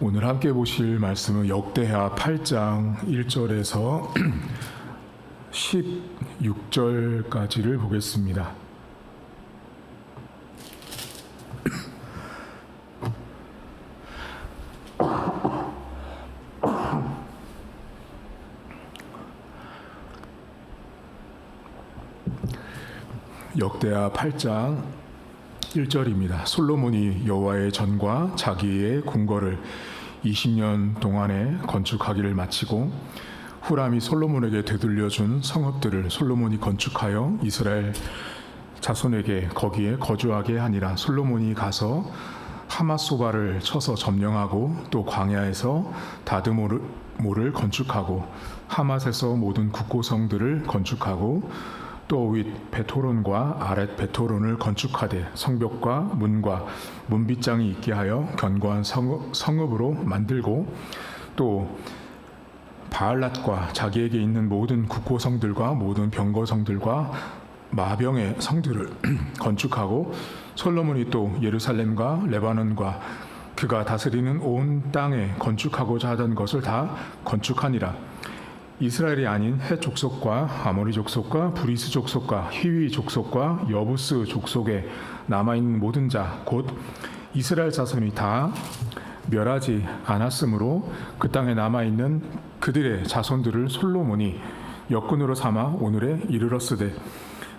오늘 함께 보실 말씀은 역대하 8장 1절에서 16절까지를 보겠습니다. 역대하 8장 1절입니다. 솔로몬이 여호와의 전과 자기의 궁궐을 20년 동안에 건축하기를 마치고 후람이 솔로몬에게 되돌려준 성읍들을 솔로몬이 건축하여 이스라엘 자손에게 거기에 거주하게 하니라. 솔로몬이 가서 하맛소바를 쳐서 점령하고 또 광야에서 다드모를 건축하고 하맛에서 모든 국고성들을 건축하고 또 윗 베토론과 아랫 베토론을 건축하되 성벽과 문과 문빗장이 있게 하여 견고한 성읍으로 만들고 또 바알랏과 자기에게 있는 모든 국고성들과 모든 병거성들과 마병의 성들을 건축하고 솔로몬이 또 예루살렘과 레바논과 그가 다스리는 온 땅에 건축하고자 하던 것을 다 건축하니라. 이스라엘이 아닌 헷 족속과 아모리 족속과 브리스 족속과 히위 족속과 여부스 족속에 남아있는 모든 자 곧 이스라엘 자손이 다 멸하지 않았으므로 그 땅에 남아있는 그들의 자손들을 솔로몬이 역군으로 삼아 오늘에 이르렀으되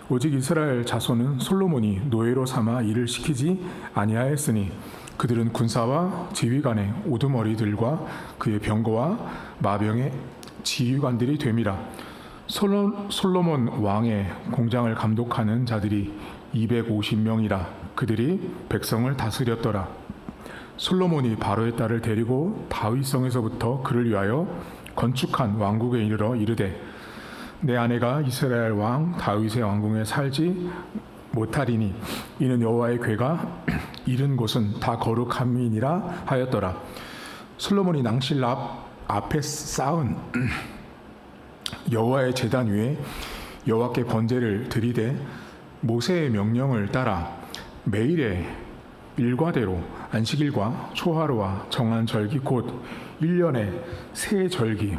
오직 이스라엘 자손은 솔로몬이 노예로 삼아 일을 시키지 아니하였으니 그들은 군사와 지휘관의 우두머리들과 그의 병거와 마병의 지휘관들이 됨이라. 솔로몬 왕의 공장을 감독하는 자들이 250명이라. 그들이 백성을 다스렸더라. 솔로몬이 바로의 딸을 데리고 다윗성에서부터 그를 위하여 건축한 왕국에 이르러 이르되 내 아내가 이스라엘 왕 다윗의 왕궁에 살지 못하리니 이는 여호와의 궤가 이른 곳은 다 거룩함이니라 하였더라. 솔로몬이 낭실 앞에 쌓은 여호와의 제단 위에 여호와께 번제를 드리되 모세의 명령을 따라 매일의 일과대로 안식일과 초하루와 정한 절기 곧 1년의 세 절기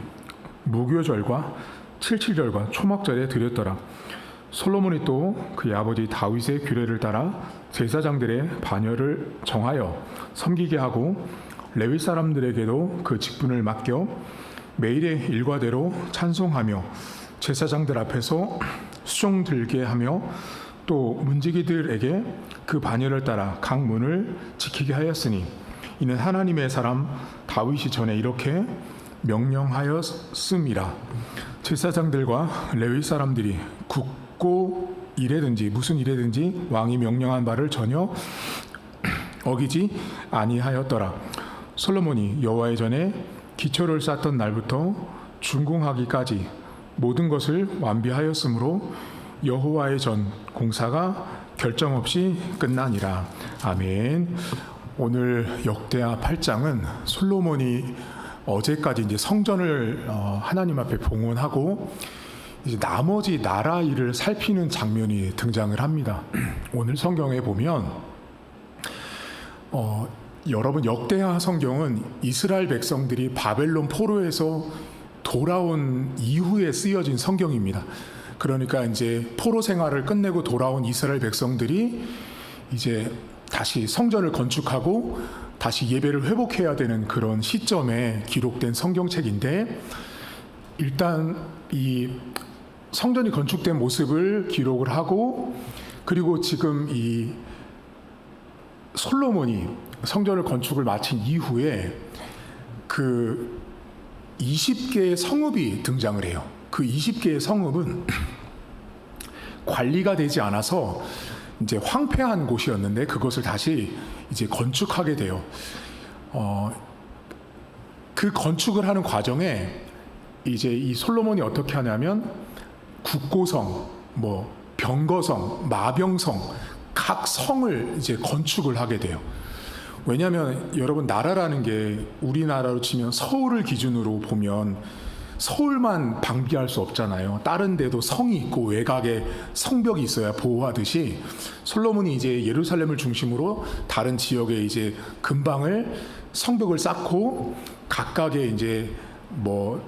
무교절과 칠칠절과 초막절에 드렸더라. 솔로몬이 또 그의 아버지 다윗의 규례를 따라 제사장들의 반열을 정하여 섬기게 하고 레위 사람들에게도 그 직분을 맡겨 매일의 일과대로 찬송하며 제사장들 앞에서 수종 들게 하며 또 문지기들에게 그 반열을 따라 각 문을 지키게 하였으니 이는 하나님의 사람 다윗이 전에 이렇게 명령하였음이라. 제사장들과 레위 사람들이 굳고 일에든지 무슨 일에든지 왕이 명령한 바를 전혀 어기지 아니하였더라. 솔로몬이 여호와의 전에 기초를 쌓던 날부터 준공하기까지 모든 것을 완비하였으므로 여호와의 전 공사가 결점 없이 끝나니라. 아멘. 오늘 역대하 8장은 솔로몬이 어제까지 이제 성전을 하나님 앞에 봉헌하고 이제 나머지 나라 일을 살피는 장면이 등장을 합니다. 오늘 성경에 보면 여러분 역대하 성경은 이스라엘 백성들이 바벨론 포로에서 돌아온 이후에 쓰여진 성경입니다. 그러니까 이제 포로 생활을 끝내고 돌아온 이스라엘 백성들이 이제 다시 성전을 건축하고 다시 예배를 회복해야 되는 그런 시점에 기록된 성경책인데 일단 이 성전이 건축된 모습을 기록을 하고 그리고 지금 이 솔로몬이 성전을 건축을 마친 이후에 그 20개의 성읍이 등장을 해요. 그 20개의 성읍은 관리가 되지 않아서 이제 황폐한 곳이었는데 그것을 다시 이제 건축하게 돼요. 그 건축을 하는 과정에 이제 이 솔로몬이 어떻게 하냐면 국고성, 뭐 병거성, 마병성 각 성을 이제 건축을 하게 돼요. 왜냐하면 여러분 나라라는 게 우리나라로 치면 서울을 기준으로 보면 서울만 방비할 수 없잖아요. 다른 데도 성이 있고 외곽에 성벽이 있어야 보호하듯이 솔로몬이 이제 예루살렘을 중심으로 다른 지역에 이제 근방을 성벽을 쌓고 각각의 이제 뭐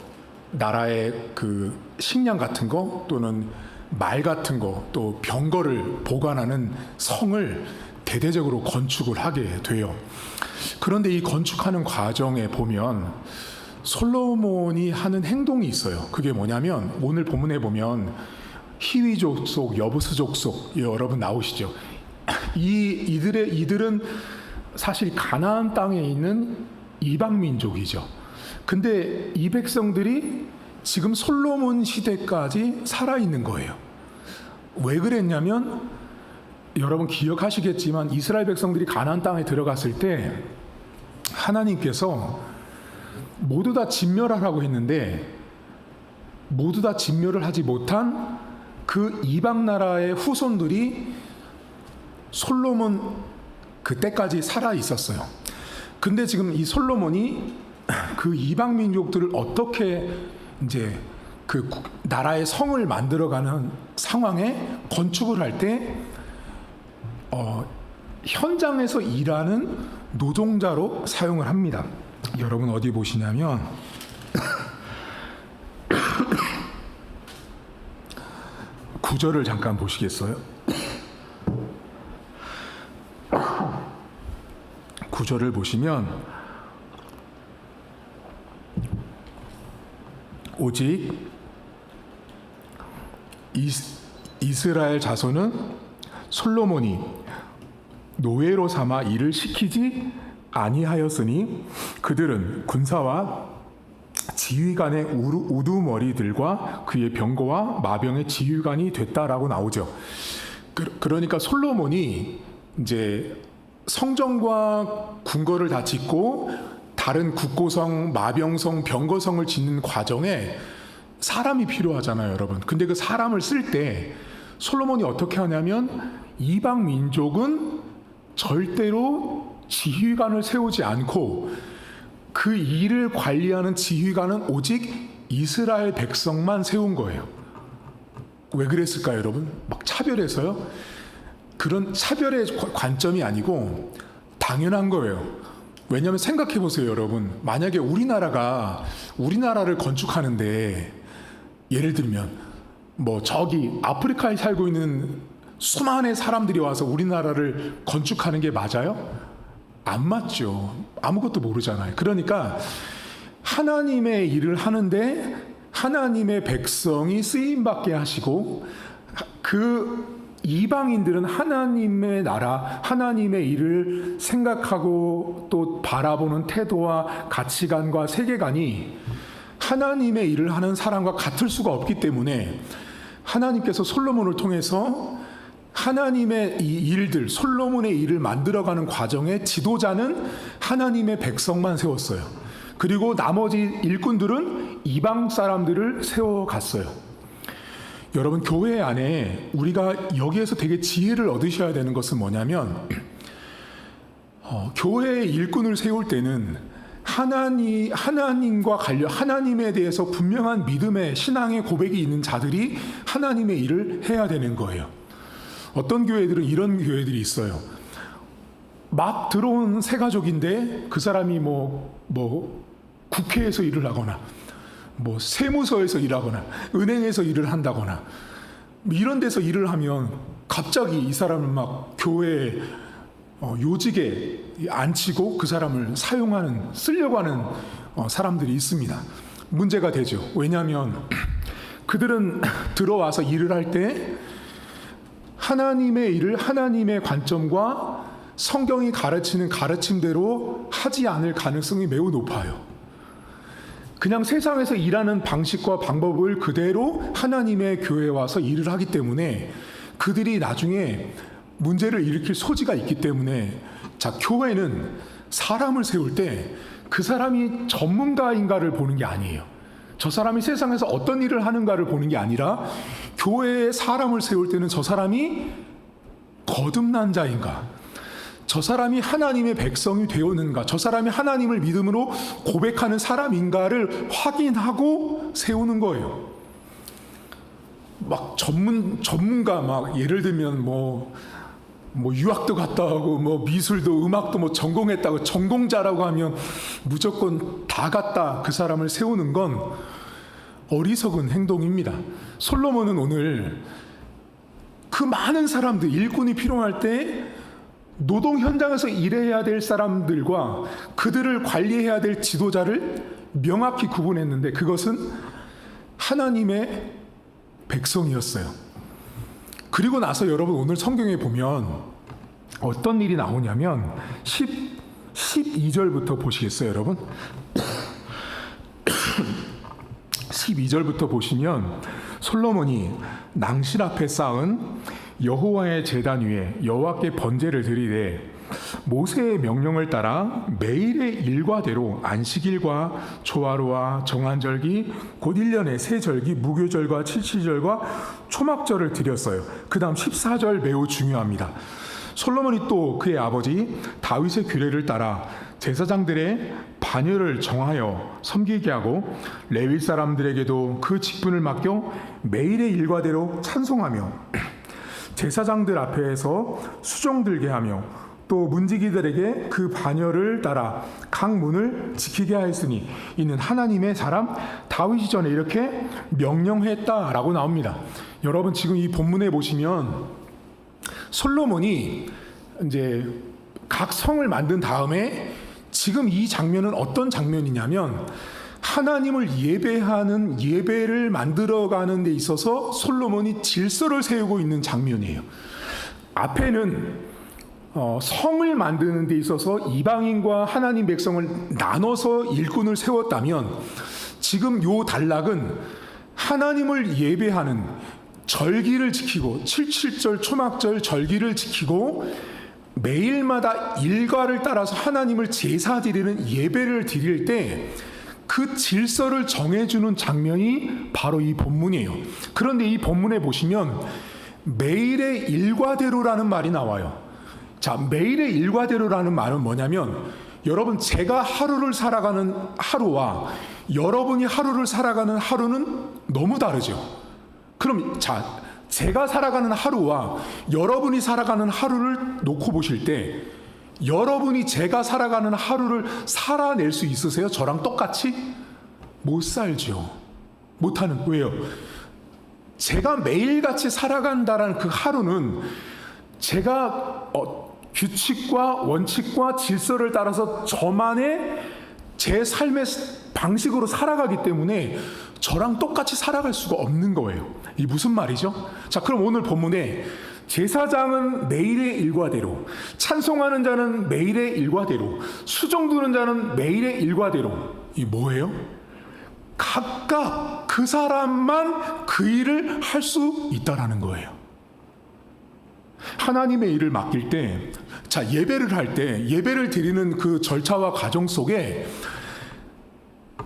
나라의 그 식량 같은 거 또는 말 같은 거 또 병거를 보관하는 성을 대대적으로 건축을 하게 돼요. 그런데 이 건축하는 과정에 보면 솔로몬이 하는 행동이 있어요. 그게 뭐냐면 오늘 본문에 보면 히위 족속, 여부스 족속 여러분 나오시죠. 이들은 사실 가나안 땅에 있는 이방 민족이죠. 근데 이 백성들이 지금 솔로몬 시대까지 살아 있는 거예요. 왜 그랬냐면 여러분 기억하시겠지만 이스라엘 백성들이 가나안 땅에 들어갔을 때 하나님께서 모두 다 진멸하라고 했는데 모두 다 진멸을 하지 못한 그 이방 나라의 후손들이 솔로몬 그때까지 살아 있었어요. 근데 지금 이 솔로몬이 그 이방 민족들을 어떻게 이제 그 나라의 성을 만들어가는 상황에 건축을 할 때 현장에서 일하는 노동자로 사용을 합니다. 여러분 어디 보시냐면 구절을 잠깐 보시겠어요? 구절을 보시면 오직 이스라엘 자손은 솔로몬이 노예로 삼아 일을 시키지 아니하였으니 그들은 군사와 지휘관의 우두머리들과 그의 병거와 마병의 지휘관이 됐다라고 나오죠. 그러니까 솔로몬이 이제 성전과 궁궐을 다 짓고 다른 국고성, 마병성, 병거성을 짓는 과정에 사람이 필요하잖아요, 여러분. 근데 그 사람을 쓸 때 솔로몬이 어떻게 하냐면 이방 민족은 절대로 지휘관을 세우지 않고 그 일을 관리하는 지휘관은 오직 이스라엘 백성만 세운 거예요. 왜 그랬을까요, 여러분? 막 차별해서요? 그런 차별의 관점이 아니고 당연한 거예요. 왜냐하면 생각해 보세요, 여러분. 만약에 우리나라를 건축하는데 예를 들면 뭐 저기 아프리카에 살고 있는 수많은 사람들이 와서 우리나라를 건축하는 게 맞아요? 안 맞죠. 아무것도 모르잖아요. 그러니까 하나님의 일을 하는데 하나님의 백성이 쓰임받게 하시고 그 이방인들은 하나님의 나라, 하나님의 일을 생각하고 또 바라보는 태도와 가치관과 세계관이 하나님의 일을 하는 사람과 같을 수가 없기 때문에 하나님께서 솔로몬을 통해서 하나님의 이 일들, 솔로몬의 일을 만들어가는 과정의 지도자는 하나님의 백성만 세웠어요. 그리고 나머지 일꾼들은 이방 사람들을 세워갔어요. 여러분, 교회 안에 우리가 여기에서 되게 지혜를 얻으셔야 되는 것은 뭐냐면 교회의 일꾼을 세울 때는 하나님과 하나님에 대해서 분명한 믿음의 신앙의 고백이 있는 자들이 하나님의 일을 해야 되는 거예요. 어떤 교회들은 이런 교회들이 있어요. 막 들어온 새 가족인데 그 사람이 뭐 국회에서 일을 하거나 뭐 세무서에서 일하거나 은행에서 일을 한다거나 이런 데서 일을 하면 갑자기 이 사람을 막 교회 요직에 앉히고 그 사람을 쓰려고 하는 사람들이 있습니다. 문제가 되죠. 왜냐하면 그들은 들어와서 일을 할 때 하나님의 일을 하나님의 관점과 성경이 가르치는 가르침대로 하지 않을 가능성이 매우 높아요. 그냥 세상에서 일하는 방식과 방법을 그대로 하나님의 교회에 와서 일을 하기 때문에 그들이 나중에 문제를 일으킬 소지가 있기 때문에 교회는 사람을 세울 때 그 사람이 전문가인가를 보는 게 아니에요. 저 사람이 세상에서 어떤 일을 하는가를 보는 게 아니라 교회에 사람을 세울 때는 저 사람이 거듭난 자인가, 저 사람이 하나님의 백성이 되었는가, 저 사람이 하나님을 믿음으로 고백하는 사람인가를 확인하고 세우는 거예요. 막 전문가, 막 예를 들면 뭐 유학도 갔다 오고 뭐 미술도 음악도 뭐 전공했다고 전공자라고 하면 무조건 다 갔다 그 사람을 세우는 건 어리석은 행동입니다. 솔로몬은 오늘 그 많은 사람들, 일꾼이 필요할 때 노동 현장에서 일해야 될 사람들과 그들을 관리해야 될 지도자를 명확히 구분했는데 그것은 하나님의 백성이었어요. 그리고 나서 여러분 오늘 성경에 보면 어떤 일이 나오냐면 12절부터 보시겠어요, 여러분? 12절부터 보시면 솔로몬이 낭실 앞에 쌓은 여호와의 제단 위에 여호와께 번제를 드리되 모세의 명령을 따라 매일의 일과대로 안식일과 초하루와 정한절기 곧 1년의 세 절기 무교절과 칠칠절과 초막절을 드렸어요. 그 다음 14절 매우 중요합니다. 솔로몬이 또 그의 아버지 다윗의 규례를 따라 제사장들의 반열을 정하여 섬기게 하고 레위 사람들에게도 그 직분을 맡겨 매일의 일과대로 찬송하며 제사장들 앞에서 수종 들게 하며 또 문지기들에게 그 반열을 따라 각 문을 지키게 하였으니 이는 하나님의 사람 다윗이 전에 이렇게 명령했다라고 나옵니다. 여러분 지금 이 본문에 보시면 솔로몬이 이제 각 성을 만든 다음에 지금 이 장면은 어떤 장면이냐면 하나님을 예배하는 예배를 만들어가는 데 있어서 솔로몬이 질서를 세우고 있는 장면이에요. 앞에는 성을 만드는 데 있어서 이방인과 하나님 백성을 나눠서 일꾼을 세웠다면 지금 요 단락은 하나님을 예배하는 절기를 지키고 77절 초막절 절기를 지키고 매일마다 일과를 따라서 하나님을 제사 드리는 예배를 드릴 때 그 질서를 정해주는 장면이 바로 이 본문이에요. 그런데 이 본문에 보시면 매일의 일과대로라는 말이 나와요. 자, 매일의 일과대로라는 말은 뭐냐면 여러분 제가 하루를 살아가는 하루와 여러분이 하루를 살아가는 하루는 너무 다르죠. 그럼 자, 제가 살아가는 하루와 여러분이 살아가는 하루를 놓고 보실 때 여러분이 제가 살아가는 하루를 살아낼 수 있으세요? 저랑 똑같이? 못 살죠. 못하는, 왜요? 제가 매일같이 살아간다라는 그 하루는 제가 규칙과 원칙과 질서를 따라서 저만의 제 삶의 방식으로 살아가기 때문에 저랑 똑같이 살아갈 수가 없는 거예요. 이 무슨 말이죠? 자, 그럼 오늘 본문에 제사장은 매일의 일과대로, 찬송하는 자는 매일의 일과대로, 수종 두는 자는 매일의 일과대로. 이 뭐예요? 각각 그 사람만 그 일을 할 수 있다라는 거예요. 하나님의 일을 맡길 때, 자, 예배를 할 때, 예배를 드리는 그 절차와 과정 속에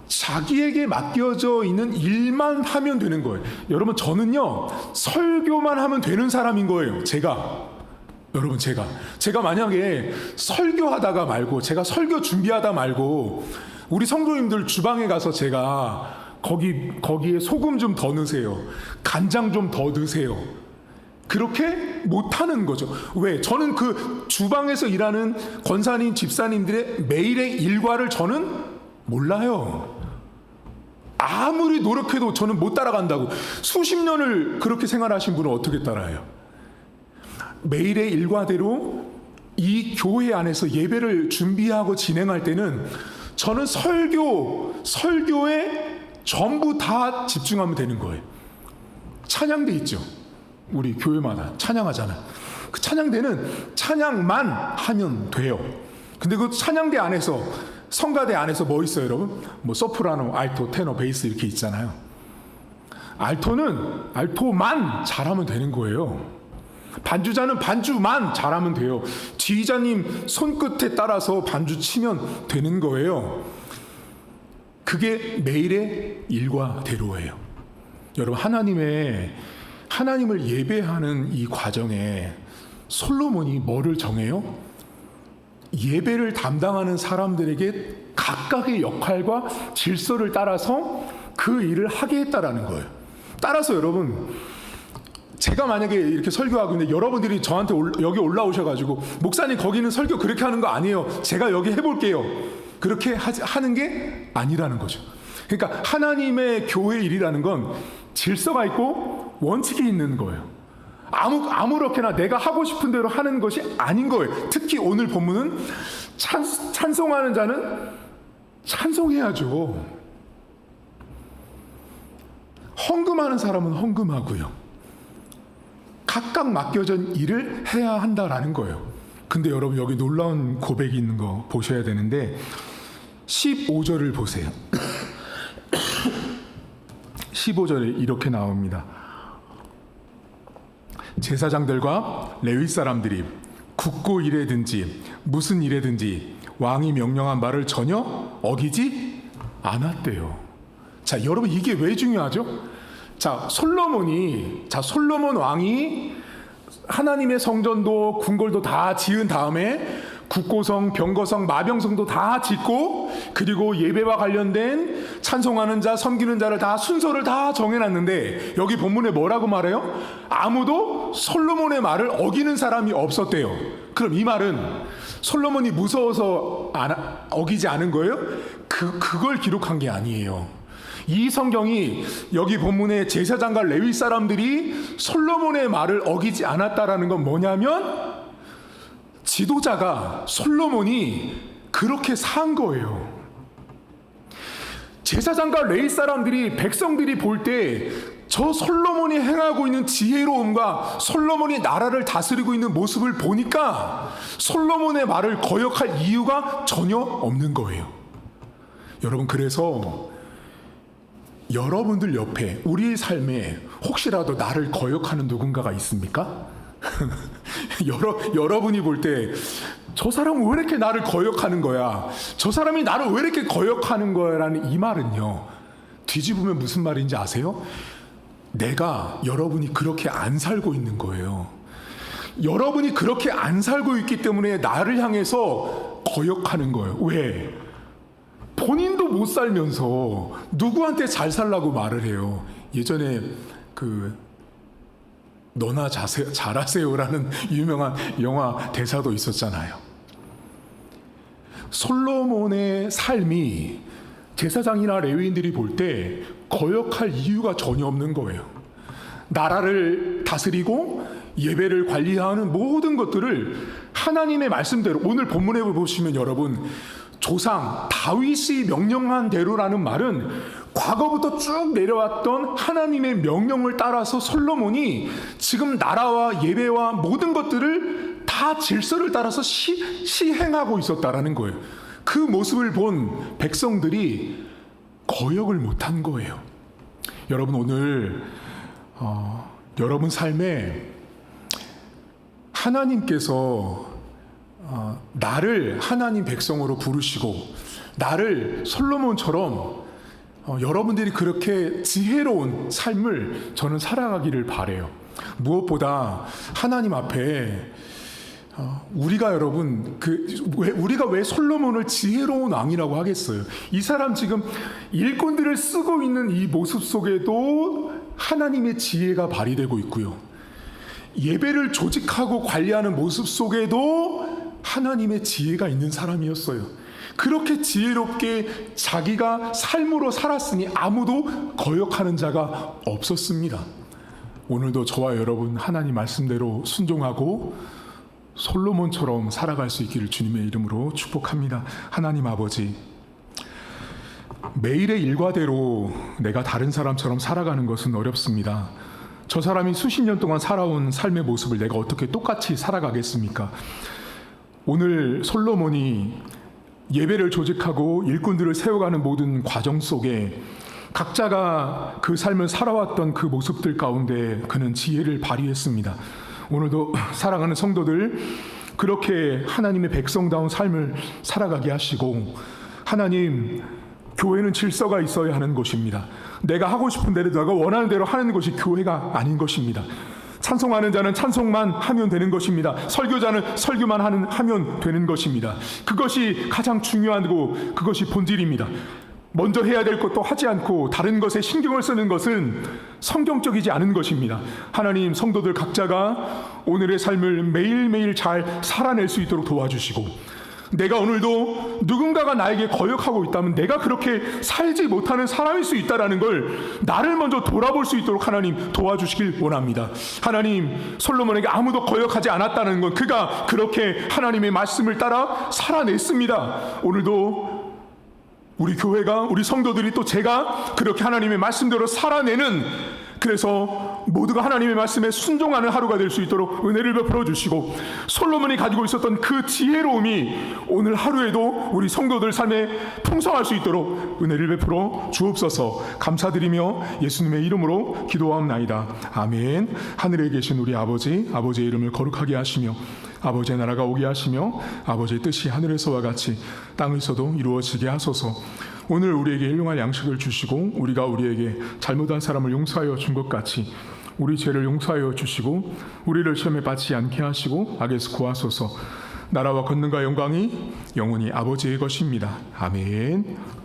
자기에게 맡겨져 있는 일만 하면 되는 거예요. 여러분, 저는요, 설교만 하면 되는 사람인 거예요. 여러분, 제가 만약에 설교하다가 말고, 제가 설교 준비하다 말고, 우리 성도님들 주방에 가서 제가 거기에 소금 좀 더 넣으세요. 간장 좀 더 넣으세요. 그렇게 못하는 거죠. 왜? 저는 그 주방에서 일하는 권사님, 집사님들의 매일의 일과를 저는 몰라요. 아무리 노력해도 저는 못 따라간다고. 수십 년을 그렇게 생활하신 분은 어떻게 따라해요? 매일의 일과대로 이 교회 안에서 예배를 준비하고 진행할 때는 저는 설교에 전부 다 집중하면 되는 거예요. 찬양대 있죠. 우리 교회마다 찬양하잖아요. 그 찬양대는 찬양만 하면 돼요. 근데 그 찬양대 안에서, 성가대 안에서 뭐 있어요, 여러분? 뭐 소프라노, 알토, 테너, 베이스 이렇게 있잖아요. 알토만 잘하면 되는 거예요. 반주자는 반주만 잘하면 돼요. 지휘자님 손끝에 따라서 반주 치면 되는 거예요. 그게 매일의 일과대로예요. 여러분, 하나님을 예배하는 이 과정에 솔로몬이 뭐를 정해요? 예배를 담당하는 사람들에게 각각의 역할과 질서를 따라서 그 일을 하게 했다라는 거예요. 따라서 여러분, 제가 만약에 이렇게 설교하고 있는데 여러분들이 저한테 여기 올라오셔가지고 목사님 거기는 설교 그렇게 하는 거 아니에요, 제가 여기 해볼게요, 그렇게 하는 게 아니라는 거죠. 그러니까 하나님의 교회 일이라는 건 질서가 있고 원칙이 있는 거예요. 아무렇게나 내가 하고 싶은 대로 하는 것이 아닌 거예요. 특히 오늘 본문은 찬송하는 자는 찬송해야죠. 헌금하는 사람은 헌금하고요. 각각 맡겨진 일을 해야 한다라는 거예요. 근데 여러분, 여기 놀라운 고백이 있는 거 보셔야 되는데 15절을 보세요. 15절에 이렇게 나옵니다. 제사장들과 레위 사람들이 국고 일에든지 무슨 일에든지 왕이 명령한 말을 전혀 어기지 않았대요. 자, 여러분, 이게 왜 중요하죠? 자, 솔로몬 왕이 하나님의 성전도 궁궐도 다 지은 다음에 국고성, 병거성, 마병성도 다 짓고, 그리고 예배와 관련된 찬송하는 자, 섬기는 자를 다 순서를 다 정해놨는데 여기 본문에 뭐라고 말해요? 아무도 솔로몬의 말을 어기는 사람이 없었대요. 그럼 이 말은 솔로몬이 무서워서 어기지 않은 거예요? 그걸 기록한 게 아니에요. 이 성경이 여기 본문에 제사장과 레위 사람들이 솔로몬의 말을 어기지 않았다라는 건 뭐냐면, 지도자가 솔로몬이 그렇게 산 거예요. 제사장과 레위 사람들이, 백성들이 볼 때 저 솔로몬이 행하고 있는 지혜로움과 솔로몬이 나라를 다스리고 있는 모습을 보니까 솔로몬의 말을 거역할 이유가 전혀 없는 거예요. 여러분, 그래서 여러분들 옆에 우리의 삶에 혹시라도 나를 거역하는 누군가가 있습니까? 여러분이 볼 때 저 사람은 왜 이렇게 나를 거역하는 거야? 저 사람이 나를 왜 이렇게 거역하는 거야? 라는 이 말은요, 뒤집으면 무슨 말인지 아세요? 여러분이 그렇게 안 살고 있는 거예요. 여러분이 그렇게 안 살고 있기 때문에 나를 향해서 거역하는 거예요. 왜? 본인도 못 살면서 누구한테 잘 살라고 말을 해요. 예전에 너나 잘하세요라는 유명한 영화 대사도 있었잖아요. 솔로몬의 삶이 제사장이나 레위인들이 볼 때 거역할 이유가 전혀 없는 거예요. 나라를 다스리고 예배를 관리하는 모든 것들을 하나님의 말씀대로, 오늘 본문에 보시면 여러분, 조상 다윗이 명령한 대로라는 말은 과거부터 쭉 내려왔던 하나님의 명령을 따라서 솔로몬이 지금 나라와 예배와 모든 것들을 다 질서를 따라서 시행하고 있었다라는 거예요. 그 모습을 본 백성들이 거역을 못한 거예요. 여러분, 오늘 여러분 삶에 하나님께서 나를 하나님 백성으로 부르시고 나를 솔로몬처럼 여러분들이 그렇게 지혜로운 삶을 저는 살아가기를 바래요. 무엇보다 하나님 앞에 우리가 여러분 우리가 왜 솔로몬을 지혜로운 왕이라고 하겠어요? 이 사람 지금 일꾼들을 쓰고 있는 이 모습 속에도 하나님의 지혜가 발휘되고 있고요. 예배를 조직하고 관리하는 모습 속에도 하나님의 지혜가 있는 사람이었어요. 그렇게 지혜롭게 자기가 삶으로 살았으니 아무도 거역하는 자가 없었습니다. 오늘도 저와 여러분 하나님 말씀대로 순종하고 솔로몬처럼 살아갈 수 있기를 주님의 이름으로 축복합니다. 하나님 아버지, 매일의 일과대로 내가 다른 사람처럼 살아가는 것은 어렵습니다. 저 사람이 수십 년 동안 살아온 삶의 모습을 내가 어떻게 똑같이 살아가겠습니까? 오늘 솔로몬이 예배를 조직하고 일꾼들을 세워가는 모든 과정 속에 각자가 그 삶을 살아왔던 그 모습들 가운데 그는 지혜를 발휘했습니다. 오늘도 사랑하는 성도들, 그렇게 하나님의 백성다운 삶을 살아가게 하시고, 하나님, 교회는 질서가 있어야 하는 곳입니다. 내가 하고 싶은 대로, 내가 원하는 대로 하는 것이 교회가 아닌 것입니다. 찬송하는 자는 찬송만 하면 되는 것입니다. 설교자는 설교만 하면 되는 것입니다. 그것이 가장 중요하고 그것이 본질입니다. 먼저 해야 될 것도 하지 않고 다른 것에 신경을 쓰는 것은 성경적이지 않은 것입니다. 하나님, 성도들 각자가 오늘의 삶을 매일매일 잘 살아낼 수 있도록 도와주시고, 내가 오늘도 누군가가 나에게 거역하고 있다면 내가 그렇게 살지 못하는 사람일 수 있다는 걸 나를 먼저 돌아볼 수 있도록 하나님 도와주시길 원합니다. 하나님, 솔로몬에게 아무도 거역하지 않았다는 건 그가 그렇게 하나님의 말씀을 따라 살아냈습니다. 오늘도 우리 교회가, 우리 성도들이, 또 제가 그렇게 하나님의 말씀대로 살아내는, 그래서 모두가 하나님의 말씀에 순종하는 하루가 될 수 있도록 은혜를 베풀어 주시고, 솔로몬이 가지고 있었던 그 지혜로움이 오늘 하루에도 우리 성도들 삶에 풍성할 수 있도록 은혜를 베풀어 주옵소서. 감사드리며 예수님의 이름으로 기도하옵나이다. 아멘. 하늘에 계신 우리 아버지, 아버지의 이름을 거룩하게 하시며 아버지의 나라가 오게 하시며 아버지의 뜻이 하늘에서와 같이 땅에서도 이루어지게 하소서. 오늘 우리에게 일용할 양식을 주시고 우리가 우리에게 잘못한 사람을 용서하여 준 것 같이 우리 죄를 용서하여 주시고 우리를 시험에 빠지지 않게 하시고 악에서 구하소서. 나라와 권능과 영광이 영원히 아버지의 것입니다. 아멘.